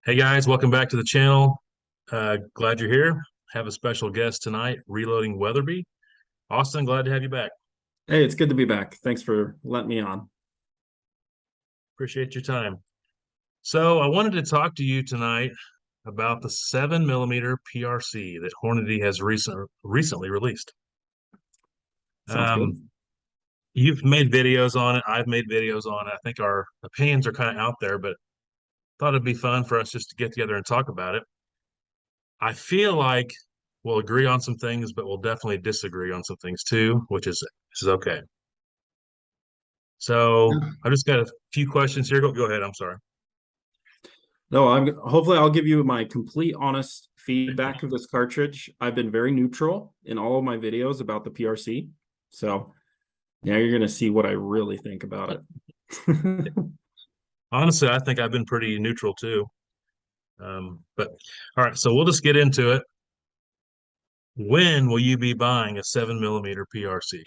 Hey guys, welcome back to the channel. Glad you're here. Have a special guest tonight, Reloading Weatherby. Austin, glad to have you back. Hey, it's good to be back. Thanks for letting me on. Appreciate your time. So I wanted to talk to you tonight about the 7mm PRC that Hornady has recently released. Sounds good. You've made videos on it. I've made videos on it. I think our opinions are kind of out there, but thought it'd be fun for us just to get together and talk about it. I feel like we'll agree on some things, but we'll definitely disagree on some things too, which is okay. So Yeah. I've just got a few questions here. Go ahead. I'm sorry. No, I'm hopefully I'll give you my complete honest feedback of this cartridge. I've been very neutral in all of my videos about the PRC. So now you're gonna see what I really think about it. Honestly, I think I've been pretty neutral too. But all right, so we'll just get into it. When will you be buying a 7mm PRC?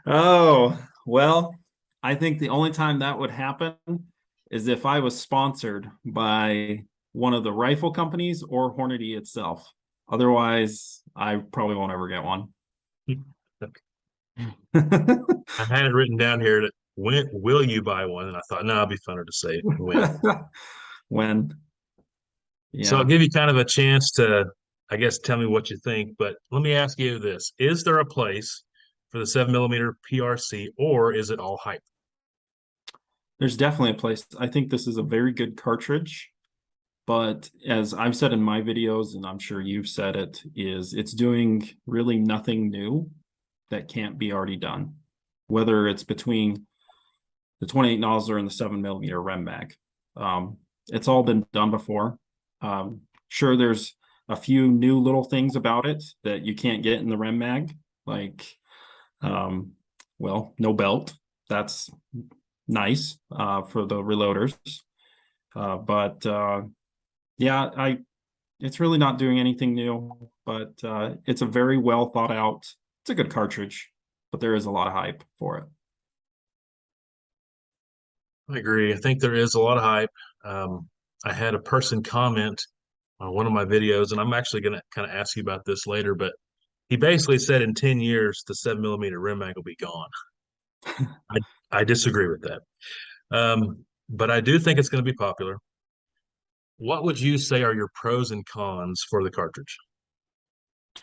Oh, well, I think the only time that would happen is if I was sponsored by one of the rifle companies or Hornady itself. Otherwise, I probably won't ever get one. I had it written down here that when will you buy one? And I thought, no, it'd be funner to say when. When, So I'll yeah. give you kind of a chance to, I guess, tell me what you think. But let me ask you this: is there a place for the 7mm PRC, or is it all hype? There's definitely a place. I think this is a very good cartridge, but as I've said in my videos, and I'm sure you've said it, is it's doing really nothing new that can't be already done, whether it's between the 28 nozzler and the 7mm rem mag. It's all been done before. Sure, there's a few new little things about it that you can't get in the rem mag, like, well, no belt. That's nice for the reloaders. But yeah, it's really not doing anything new, but it's a very well thought out. It's a good cartridge, but there is a lot of hype for it. I agree. I think there is a lot of hype. I had a person comment on one of my videos, and I'm actually going to kind of ask you about this later, but he basically said in 10 years, the 7mm rim mag will be gone. I, I disagree with that. But I do think it's going to be popular. What would you say are your pros and cons for the cartridge?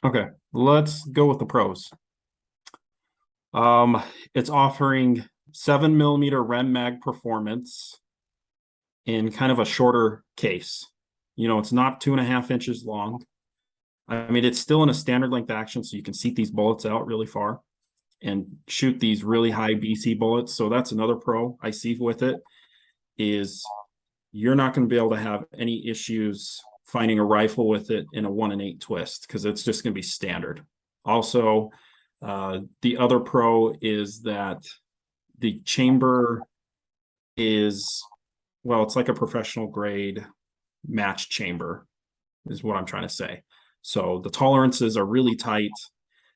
Okay, let's go with the pros. It's offering 7mm rem mag performance in kind of a shorter case. It's not 2.5 inches long. I mean, it's still in a standard length action, so you can seat these bullets out really far and shoot these really high BC bullets. So that's another pro I see with it, is you're not going to be able to have any issues finding a rifle with it in a 1-in-8 twist, because it's just going to be standard. Also, the other pro is that the chamber is, well, it's like a professional grade match chamber, is what I'm trying to say. So the tolerances are really tight.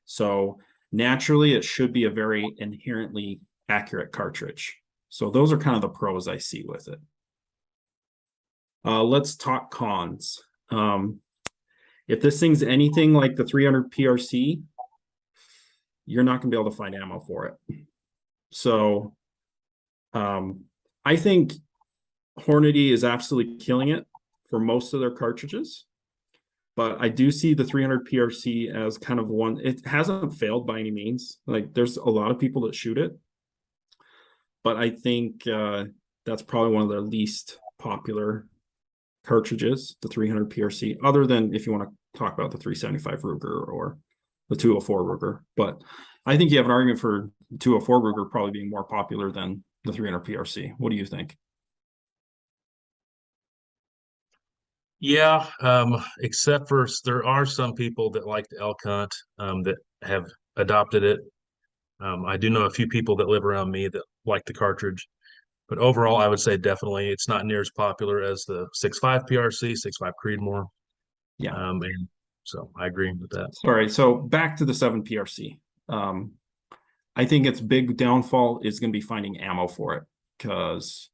So naturally, it should be a very inherently accurate cartridge. So those are kind of the pros I see with it. Let's talk cons. If this thing's anything like the 300 PRC, you're not going to be able to find ammo for it. So I think Hornady is absolutely killing it for most of their cartridges. But I do see the 300 PRC as kind of one. It hasn't failed by any means. Like, there's a lot of people that shoot it, but I think that's probably one of their least popular cartridges, the 300 PRC, other than if you want to talk about the 375 Ruger or the 204 Ruger. But I think you have an argument for 204 Ruger probably being more popular than the 300 PRC. What do you think? Yeah, except for there are some people that like the elk hunt that have adopted it. I do know a few people that live around me that like the cartridge, but overall, I would say definitely it's not near as popular as the 6.5 PRC, 6.5 Creedmoor. Yeah. And so I agree with that. All right. So back to the 7 PRC. I think its big downfall is going to be finding ammo for it, because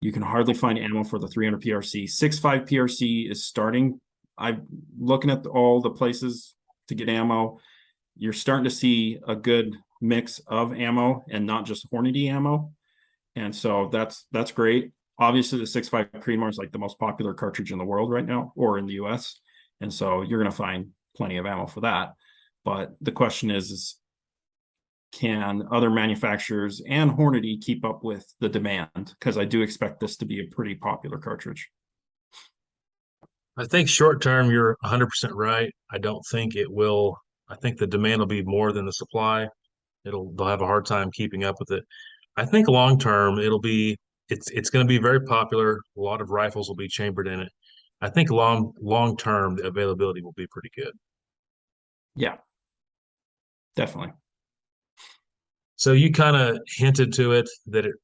You can hardly find ammo for the 300 PRC. 6.5 PRC is starting. I'm looking at all the places to get ammo. You're starting to see a good mix of ammo and not just Hornady ammo. And so that's great. Obviously, the 6.5 Creedmoor is like the most popular cartridge in the world right now, or in the US. And so you're going to find plenty of ammo for that. But the question is can other manufacturers and Hornady keep up with the demand? Because I do expect this to be a pretty popular cartridge. I think short term, you're 100% right. I don't think it will. I think the demand will be more than the supply. They'll have a hard time keeping up with it. I think long term, it's going to be very popular. A lot of rifles will be chambered in it. I think long term, the availability will be pretty good. Yeah, definitely. So you kind of hinted to it that it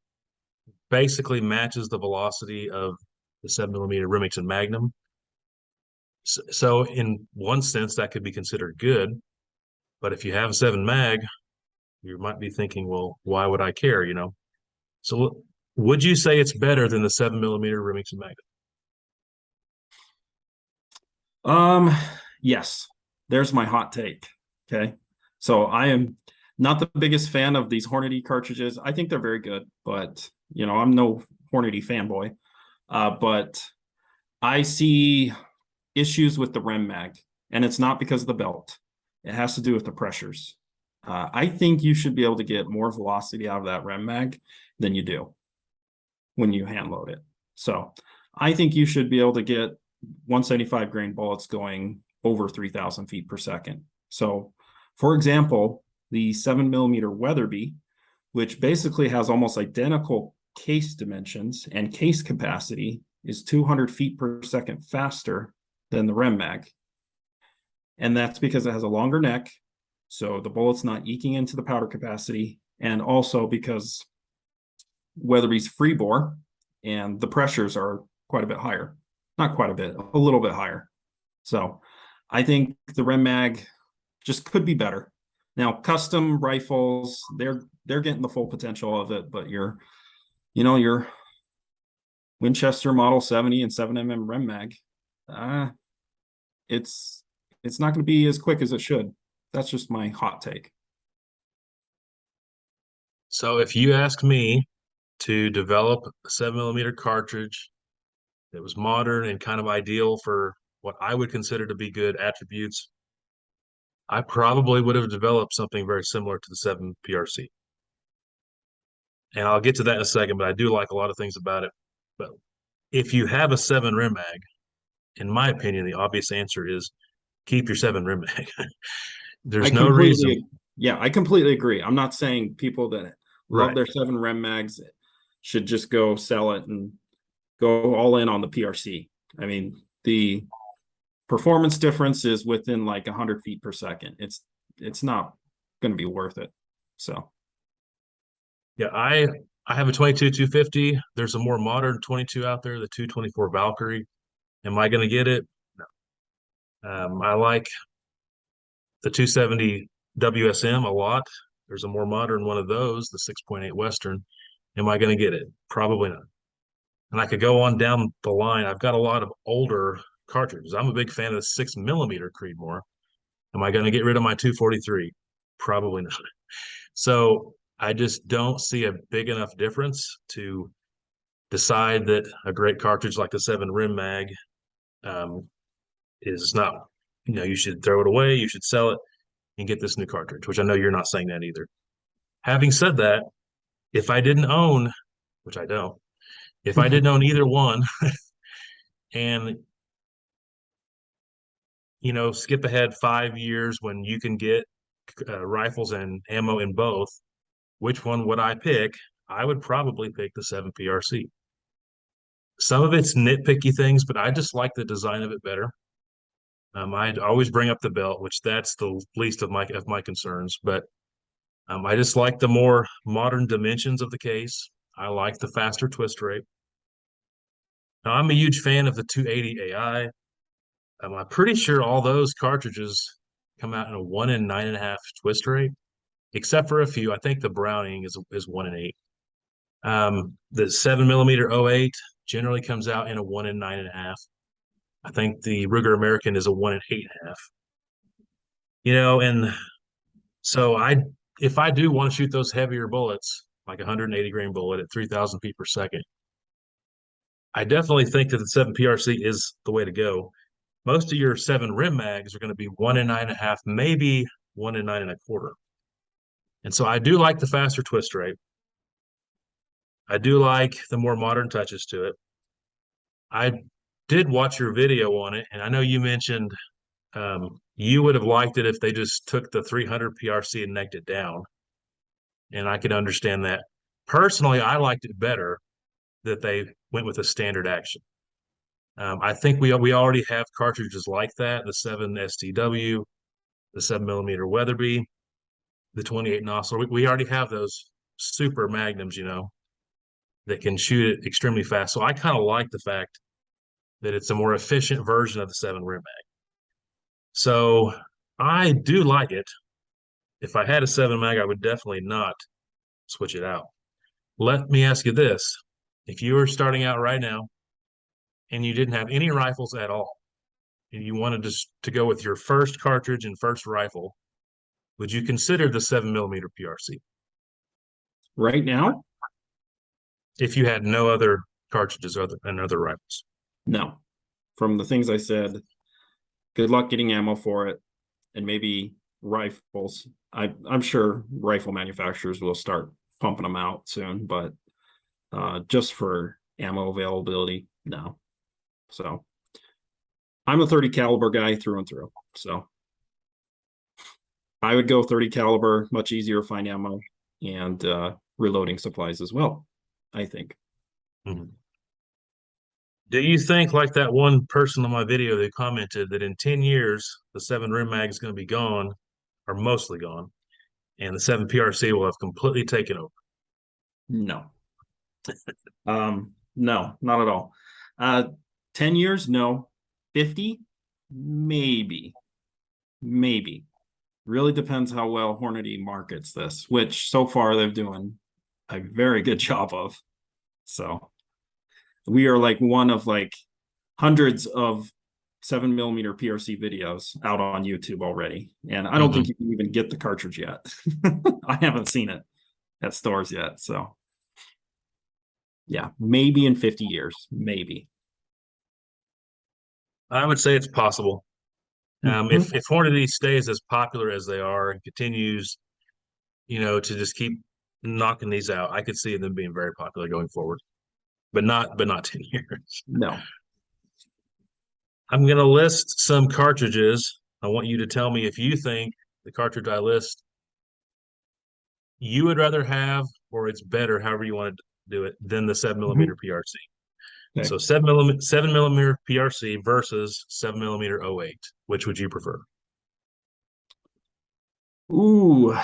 basically matches the velocity of the 7mm Remington Magnum. So in one sense, that could be considered good. But if you have a 7 mag, you might be thinking, well, why would I care? So would you say it's better than the 7mm Remington Magnum? Yes, there's my hot take. Okay. So I am not the biggest fan of these Hornady cartridges. I think they're very good, but I'm no Hornady fanboy. But I see issues with the Rem mag, and it's not because of the belt. It has to do with the pressures. I think you should be able to get more velocity out of that Rem mag than you do when you hand load it. So I think you should be able to get 175 grain bullets going over 3,000 feet per second. So, for example, the 7mm Weatherby, which basically has almost identical case dimensions and case capacity, is 200 feet per second faster than the Rem mag. And that's because it has a longer neck, so the bullet's not eking into the powder capacity, and also because Weatherby's free bore and the pressures are quite a bit higher. Not quite a bit, a little bit higher. So I think the Rem mag just could be better. Now, custom rifles, they're getting the full potential of it, but your Winchester Model 70 and 7mm Rem mag, it's not going to be as quick as it should. That's just my hot take. So if you ask me to develop a 7mm cartridge that was modern and kind of ideal for what I would consider to be good attributes, I probably would have developed something very similar to the 7 PRC. And I'll get to that in a second, but I do like a lot of things about it. But if you have a 7 Rem mag, in my opinion, the obvious answer is keep your 7 Rem mag. There's no reason. I completely agree. I'm not saying people that love Right. their 7 Rem mags should just go sell it and go all in on the PRC. I mean, the performance difference is within like 100 feet per second. It's not going to be worth it. So Yeah, I have a 22 250. There's a more modern 22 out there, the 224 Valkyrie. Am I going to get it? No. I like the 270 WSM a lot. There's a more modern one of those, the 6.8 Western. Am I going to get it? Probably not. And I could go on down the line. I've got a lot of older cartridges. I'm a big fan of the 6mm Creedmoor. Am I going to get rid of my 243? Probably not. So I just don't see a big enough difference to decide that a great cartridge like the 7 Rim Mag is not, you should throw it away, you should sell it and get this new cartridge, which I know you're not saying that either. Having said that, if I didn't own, which I don't, if I didn't own either one and skip ahead 5 years when you can get rifles and ammo in both, which one would I pick? I would probably pick the 7 PRC. Some of it's nitpicky things, but I just like the design of it better. I'd always bring up the belt, which that's the least of my concerns. But I just like the more modern dimensions of the case. I like the faster twist rate. Now, I'm a huge fan of the 280 AI. I'm pretty sure all those cartridges come out in a 1 in 9.5 twist rate, except for a few. I think the Browning is 1 in 8. The 7mm .08 generally comes out in a 1 in 9.5. I think the Ruger American is a 1 in 8.5. And so if I do want to shoot those heavier bullets, like a 180 grain bullet at 3,000 feet per second, I definitely think that the 7 PRC is the way to go. Most of your 7 rim mags are going to be 1 in 9.5, maybe 1 in 9.25. And so I do like the faster twist rate. I do like the more modern touches to it. I did watch your video on it, and I know you mentioned you would have liked it if they just took the 300 PRC and necked it down. And I can understand that. Personally, I liked it better that they went with a standard action. I think we already have cartridges like that, the 7 STW, the 7mm Weatherby, the 28 Nosler. We already have those super magnums, that can shoot it extremely fast. So I kind of like the fact that it's a more efficient version of the 7 rim mag. So I do like it. If I had a 7 mag, I would definitely not switch it out. Let me ask you this. If you were starting out right now and you didn't have any rifles at all, and you wanted to go with your first cartridge and first rifle, would you consider the 7mm PRC? Right now? If you had no other cartridges and other rifles? No. From the things I said, good luck getting ammo for it, and maybe rifles. I'm sure rifle manufacturers will start pumping them out soon, but just for ammo availability, no. So I'm a 30 caliber guy through and through. So I would go 30 caliber, much easier to find ammo and reloading supplies as well, I think. Mm-hmm. Do you think, like that one person on my video that commented, that in 10 years, the 7 rim mag is going to be gone, or mostly gone, and the 7 PRC will have completely taken over? No. No, not at all. 10 years, no. 50, maybe. Really depends how well Hornady markets this, which so far they're doing a very good job of. So we are like one of like hundreds of 7mm PRC videos out on YouTube already. And I don't think you can even get the cartridge yet. I haven't seen it at stores yet. So yeah, maybe in 50 years, maybe. I would say it's possible. If Hornady stays as popular as they are and continues, to just keep knocking these out, I could see them being very popular going forward, but not 10 years. No. I'm going to list some cartridges. I want you to tell me if you think the cartridge I list you would rather have, or it's better, however you want to do it, than the 7mm PRC. Okay. So 7mm PRC versus 7mm .08. Which would you prefer? Ooh,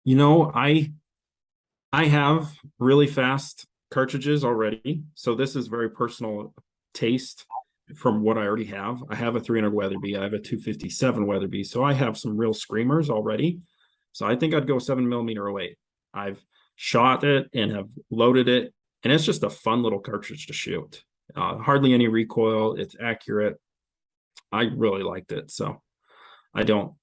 I have really fast cartridges already, so this is very personal taste from what I already have. I have a 300 Weatherby, I have a 257 Weatherby, so I have some real screamers already. So I think I'd go 7mm .08. I've shot it and have loaded it, and it's just a fun little cartridge to shoot. Hardly any recoil, it's accurate. I really liked it, so I don't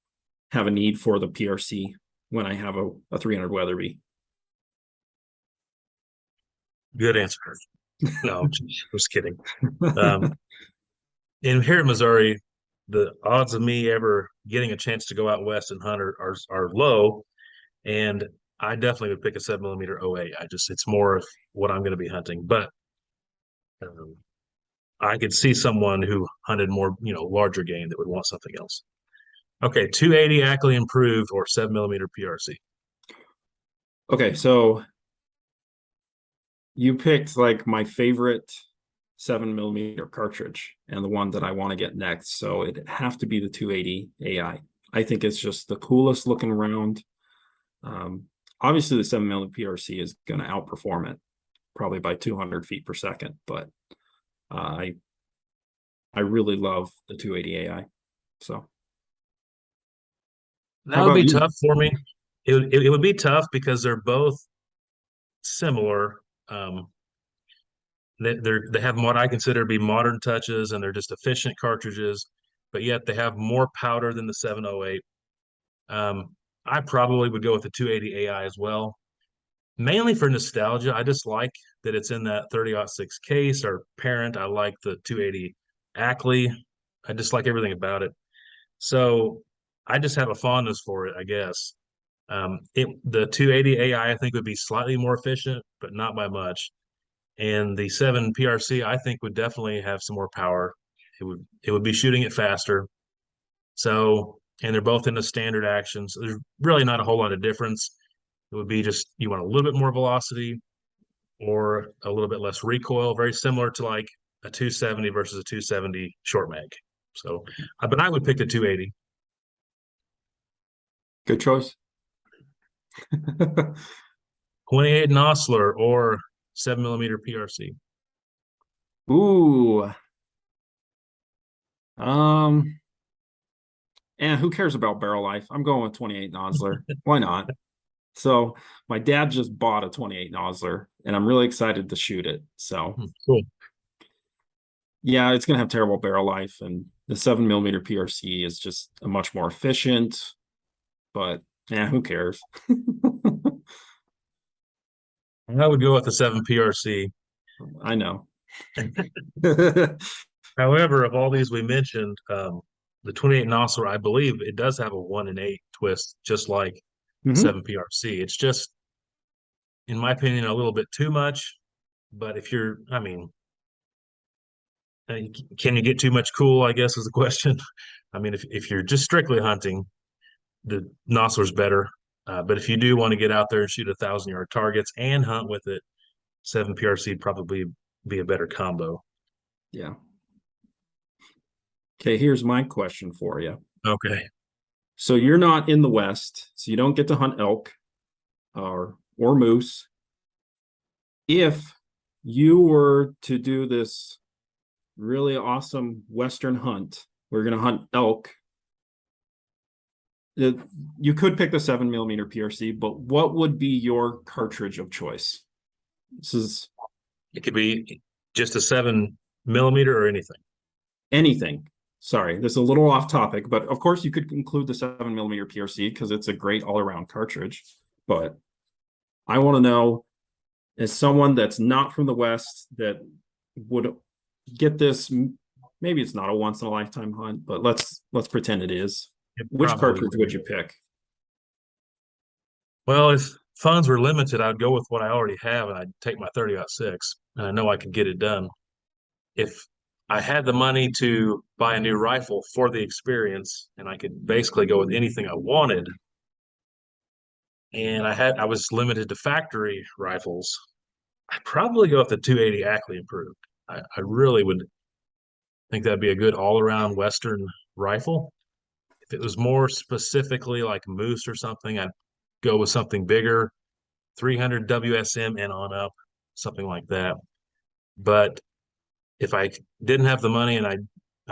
have a need for the PRC when I have a 300 Weatherby. Good answer. No, just kidding. In here in Missouri, the odds of me ever getting a chance to go out west and hunt are low, and I definitely would pick a 7mm .08. It's more of what I'm going to be hunting, but I could see someone who hunted more, larger game that would want something else. Okay, 280 Ackley improved or 7mm PRC. Okay, so you picked like my favorite 7mm cartridge and the one that I want to get next. So it'd have to be the 280 AI. I think it's just the coolest looking round. Obviously the 7mm PRC is going to outperform it probably by 200 feet per second, but I really love the 280 AI. So that would be tough for me. It would be tough because they're both similar. They have what I consider to be modern touches, and they're just efficient cartridges, but yet they have more powder than the 708. I probably would go with the 280 AI as well, mainly for nostalgia. I just like that it's in that 30-06 case. Our parent, I like the 280 Ackley. I just like everything about it. So I just have a fondness for it, I guess. The 280 AI I think would be slightly more efficient, but not by much. And the 7 PRC I think would definitely have some more power. It would be shooting it faster. So, and they're both in the standard action, so there's really not a whole lot of difference. It would be just you want a little bit more velocity or a little bit less recoil, very similar to like a 270 versus a 270 short mag. So, but I would pick the 280. Good choice. 28 Nosler or 7mm PRC. Ooh. And who cares about barrel life? I'm going with 28 Nosler. Why not? So my dad just bought a 28 Nosler, and I'm really excited to shoot it. So Cool. yeah, it's gonna have terrible barrel life, and the 7mm PRC is just a much more efficient. But yeah, who cares? I would go with the 7 PRC. I know. However, of all these we mentioned, the 28 Nosler, I believe it does have a 1 in 8 twist, just like Mhm. 7 PRC. It's just, in my opinion, a little bit too much. But if you're, I mean, can you get too much cool, I guess is the question. I mean, if you're just strictly hunting, the Nosler's better. But if you do want to get out there and shoot 1,000-yard targets and hunt with it, 7 PRC would probably be a better combo. Yeah. Okay, here's my question for you. Okay. So you're not in the West, so you don't get to hunt elk or moose. If you were to do this really awesome Western hunt, we're going to hunt elk. You could pick the 7mm PRC, but what would be your cartridge of choice? It could be just a 7mm or anything. Anything. Sorry, this is a little off topic, but of course you could include the 7mm PRC because it's a great all-around cartridge. But I want to know, as someone that's not from the West that would get this, maybe it's not a once in a lifetime hunt, but let's pretend it is. Which cartridge would you pick? Well, if funds were limited, I'd go with what I already have, and I'd take my 30-06, and I know I could get it done. If I had the money to buy a new rifle for the experience, and I could basically go with anything I wanted, and I was limited to factory rifles, I'd probably go with the 280 Ackley Improved. I really would think that'd be a good all-around Western rifle. If it was more specifically like Moose or something, I'd go with something bigger, 300 WSM and on up, something like that. But if I didn't have the money, and I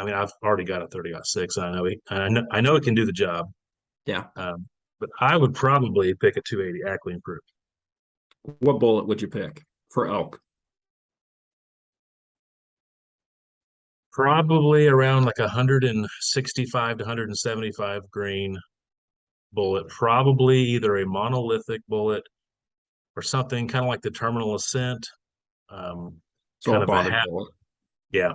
mean, I've already got a 30-06, I know it can do the job. Yeah. But I would probably pick a 280 Ackley Improved. What bullet would you pick for elk? Probably around like 165 to 175 grain bullet. Probably either a monolithic bullet or something kind of like the Terminal Ascent. So kind a of a bonded half, bullet. yeah.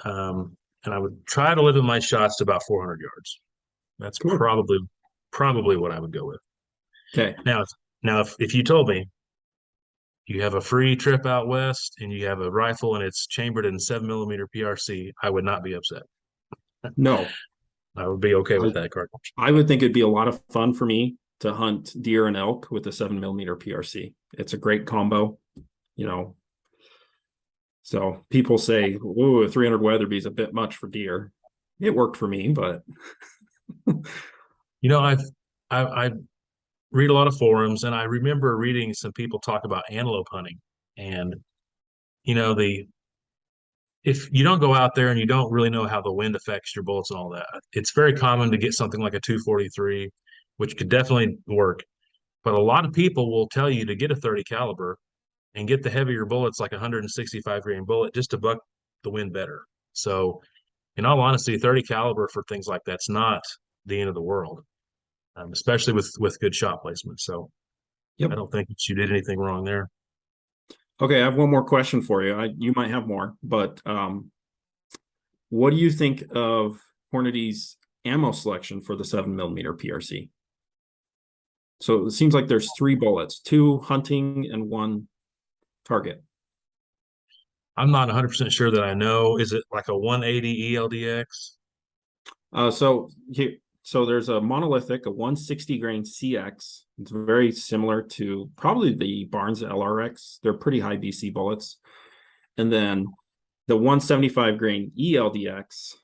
And I would try to limit my shots to about 400 yards. That's Cool. probably what I would go with. Okay. Now, if you told me you have a free trip out west and you have a rifle and it's chambered in 7mm PRC, I would not be upset. No, I would be okay with that cartridge. I would think it'd be a lot of fun for me to hunt deer and elk with the 7mm PRC. It's a great combo, you know. So people say, "Ooh, a 300 Weatherby is a bit much for deer." It worked for me, but You know, I read a lot of forums, and I remember reading some people talk about antelope hunting. And you know, if you don't go out there and you don't really know how the wind affects your bullets and all that, it's very common to get something like a 243, which could definitely work. But a lot of people will tell you to get a 30 caliber and get the heavier bullets, like 165 grain bullet, just to buck the wind better. So, in all honesty, 30 caliber for things like that's not the end of the world, especially with good shot placement. So, Yep. I don't think that you did anything wrong there. Okay, I have one more question for you. You might have more, but what do you think of Hornady's ammo selection for the 7mm PRC? So it seems like there's 3 bullets, 2 hunting and 1 target. I'm not 100% sure that I know. Is it like a 180 ELDX? So there's a monolithic, a 160 grain CX. It's very similar to probably the Barnes LRX. They're pretty high BC bullets. And then the 175 grain ELDX,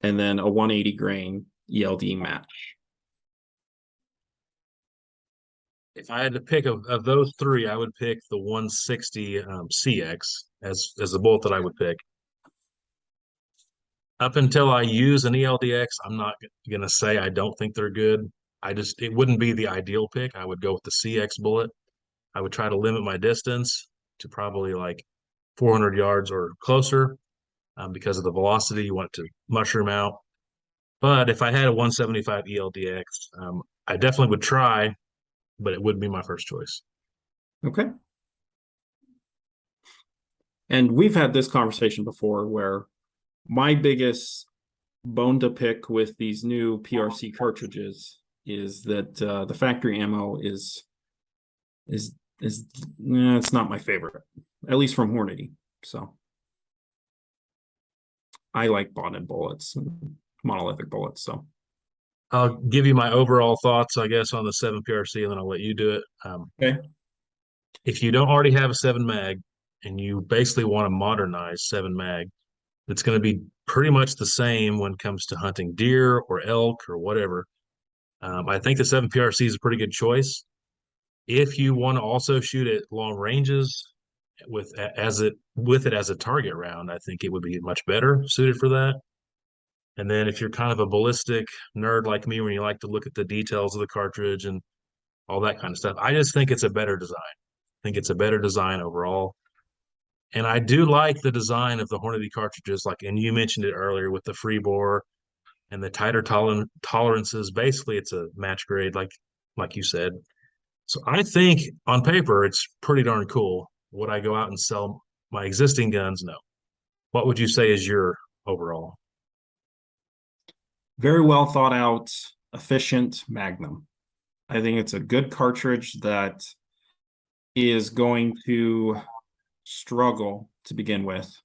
and then a 180 grain ELD match. If I had to pick of those 3, I would pick the 160 CX as the bullet that I would pick. Up until I use an ELDX, I'm not going to say I don't think they're good. It wouldn't be the ideal pick. I would go with the CX bullet. I would try to limit my distance to probably like 400 yards or closer, because of the velocity. You want it to mushroom out. But if I had a 175 ELDX, I definitely would try, but it wouldn't be my first choice. Okay. And we've had this conversation before where my biggest bone to pick with these new PRC cartridges is that the factory ammo is it's not my favorite, at least from Hornady. So I like bonded bullets, monolithic bullets. So I'll give you my overall thoughts, I guess, on the 7 PRC, and then I'll let you do it. okay. If you don't already have a 7 mag and you basically want to modernize 7 mag, it's going to be pretty much the same when it comes to hunting deer or elk or whatever. I think the 7 PRC is a pretty good choice. If you want to also shoot at long ranges with it as a target round, I think it would be much better suited for that. And then if you're kind of a ballistic nerd like me, when you like to look at the details of the cartridge and all that kind of stuff, I just think it's a better design. I think it's a better design overall. And I do like the design of the Hornady cartridges, and you mentioned it earlier with the free bore and the tighter tolerances. Basically, it's a match grade, like you said. So I think on paper it's pretty darn cool. Would I go out and sell my existing guns? No. What would you say is your overall? Very well thought out, efficient Magnum. I think it's a good cartridge that is going to struggle to begin with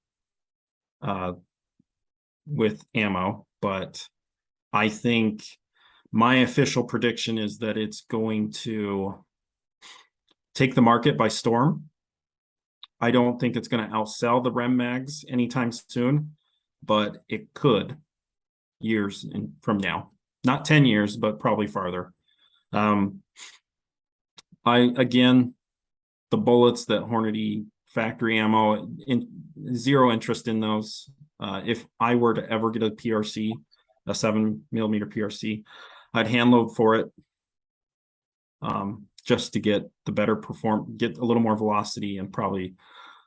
ammo, but I think my official prediction is that it's going to take the market by storm. I don't think it's going to outsell the Rem mags anytime soon, but it could years from now. Not 10 years, but probably farther. Again, the bullets that Hornady factory ammo, zero interest in those. If I were to ever get a PRC, a 7mm PRC, I'd hand load for it, just to get the better get a little more velocity and probably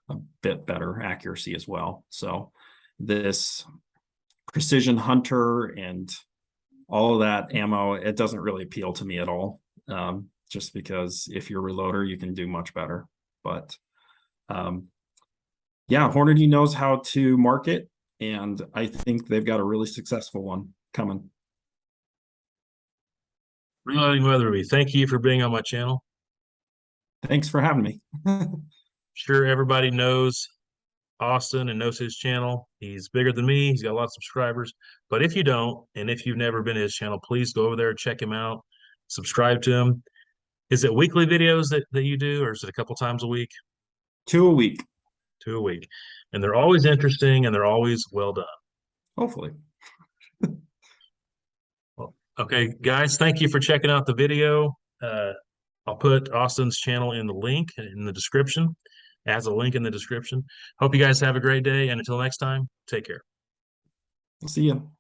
a bit better accuracy as well. So this precision hunter and all of that ammo, it doesn't really appeal to me at all. Just because if you're a reloader, you can do much better. But yeah, Hornady knows how to market, and I think they've got a really successful one coming. Reloading Weatherby, thank you for being on my channel. Thanks for having me. Sure, everybody knows Austin and knows his channel. He's bigger than me. He's got a lot of subscribers. But if you don't, and if you've never been to his channel, please go over there, check him out, subscribe to him. Is it weekly videos that you do, or is it a couple times a week? 2 a week. 2 a week. And they're always interesting and they're always well done. Hopefully. Well, okay, guys, thank you for checking out the video. I'll put Austin's channel in the link in the description, as a link in the description. Hope you guys have a great day, and until next time, take care. See you.